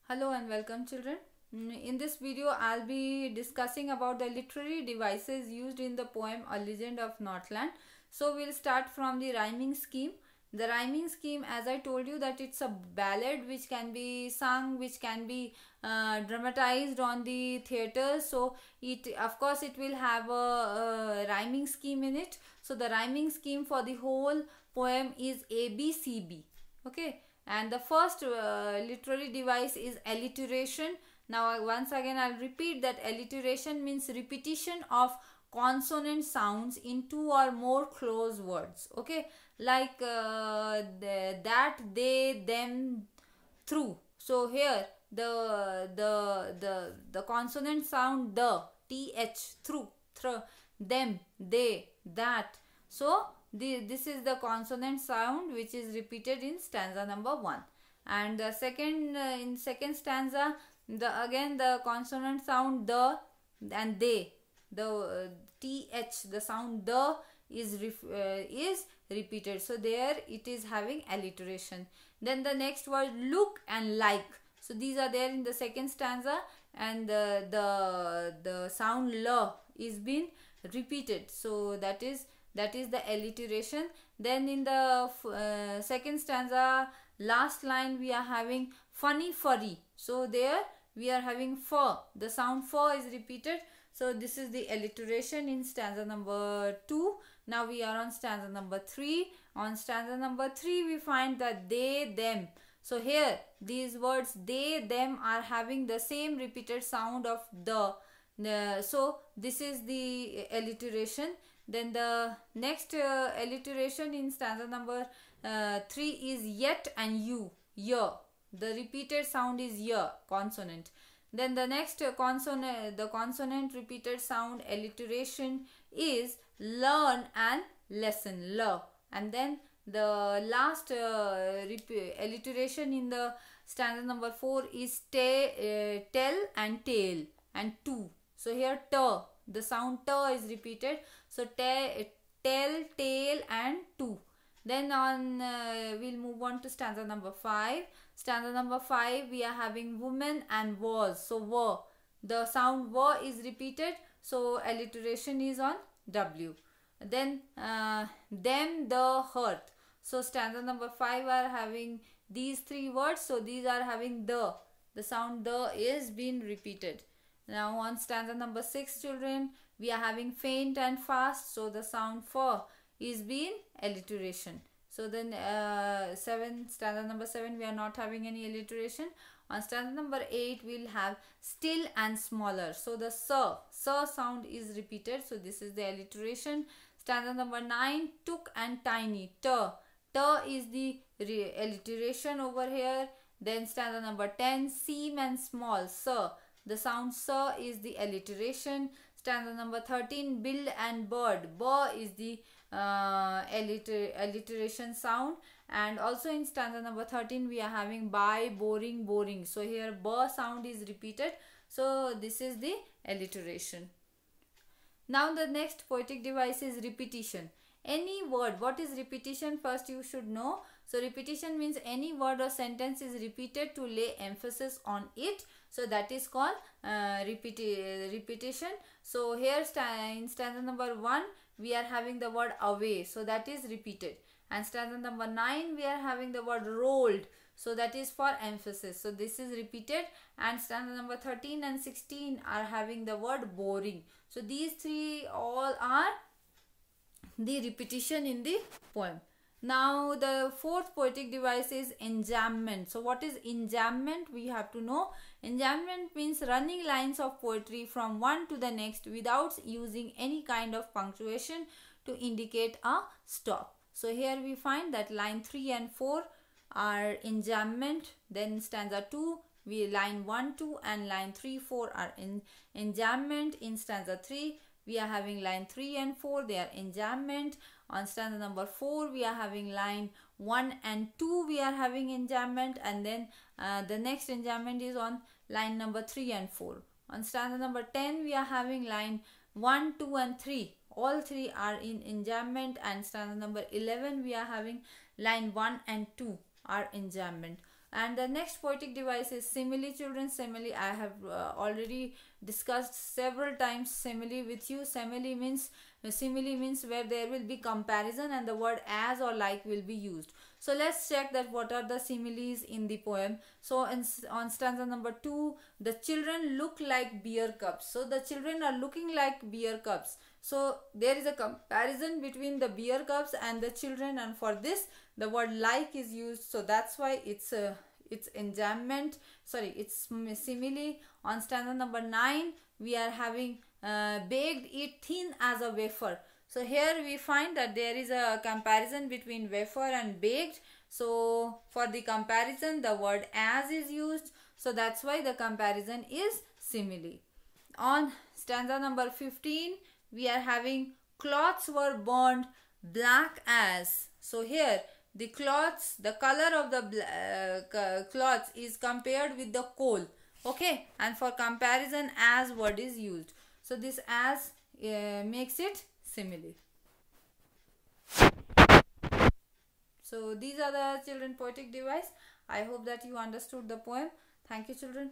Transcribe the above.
Hello and welcome children. In this video I'll be discussing about the literary devices used in the poem A Legend of Northland. So we'll start from the rhyming scheme. The rhyming scheme, as I told you, that it's a ballad which can be sung, which can be dramatized on the theatre. So it, of course, it will have a rhyming scheme in it. So the rhyming scheme for the whole poem is ABCB. Okay, and the first literary device is alliteration. Now once again I'll repeat that alliteration means repetition of consonant sounds in two or more close words. Okay, like that, they, them, through. So here the consonant sound the, th, through, them, they, that. So this is the consonant sound which is repeated in stanza number 1. And the second in second stanza, again the consonant sound the and they, the th, the sound the is repeated. So there it is having alliteration. Then the next word look and like. So these are there in the second stanza, and the sound l is been repeated. So that is the alliteration. Then in the second stanza, last line, we are having funny furry. So there we are having fur. The sound fur is repeated. So this is the alliteration in stanza number 2. Now we are on stanza number 3. On stanza number 3 we find that they, them. So here these words they, them are having the same repeated sound of the. So this is the alliteration. Then the next alliteration in stanza number 3 is yet and you, year. The repeated sound is year, consonant. Then the next consonant repeated sound alliteration is learn and lesson, and then the last alliteration in the stanza number 4 is tell and tail and two. So here the sound is repeated. So tell, tail and two. Then we'll move on to stanza number 5. Stanza number 5 we are having woman and was. So were, the sound were is repeated. So alliteration is on W. Then them, the, hearth. So stanza number 5 are having these 3 words. So these are having the sound the is being repeated. Now on stanza number 6 children, we are having faint and fast. So the sound for is being alliteration. So then stanza number 7 we are not having any alliteration. On stanza number 8 we'll have still and smaller. So the sir sound is repeated. So this is the alliteration. Stanza number 9 took and tiny, is the alliteration over here. Then stanza number 10 seam and small, sir. The sound sir is the alliteration. Stanza number 13 build and bird, is the alliteration sound. And also in stanza number 13 we are having buy, boring. So here sound is repeated. So this is the alliteration. Now the next poetic device is repetition. Any word, what is repetition? First you should know. So repetition means any word or sentence is repeated to lay emphasis on it. So that is called repetition. So here in stanza number 1 we are having the word away. So that is repeated. And stanza number 9 we are having the word rolled. So that is for emphasis. So this is repeated. And stanza number 13 and 16 are having the word boring. So these 3 all are the repetition in the poem. Now the fourth poetic device is enjambment. So what is enjambment? We have to know. Enjambment means running lines of poetry from one to the next without using any kind of punctuation to indicate a stop. So here we find that line 3 and 4 are enjambment. Then stanza 2 line 1, 2 and line 3, 4 are enjambment. In stanza 3 we are having line 3 and 4, they are enjambment. On stanza number 4 we are having line 1 and 2, we are having enjambment. And then the next enjambment is on line number 3 and 4. On stanza number 10 we are having line 1, 2 and 3. All 3 are in enjambment. And stanza number 11 we are having line 1 and 2 are enjambment. And the next poetic device is simile, children. Simile, I have already discussed several times simile with you. Simile means where there will be comparison and the word as or like will be used. So let's check that what are the similes in the poem. So on stanza number 2, the children look like beer cups. So the children are looking like beer cups. So there is a comparison between the beer cups and the children, and for this the word like is used. So that's why it's enjambment. Sorry, it's simile. On stanza number 9, we are having baked it thin as a wafer. So here we find that there is a comparison between wafer and baked. So for the comparison, the word as is used. So that's why the comparison is simile. On stanza number 15, we are having cloths were burned black as. So here the cloths, the color of the cloths is compared with the coal. Okay, and for comparison as word is used. So this as makes it simile. So these are the children poetic device. I hope that you understood the poem. Thank you, children.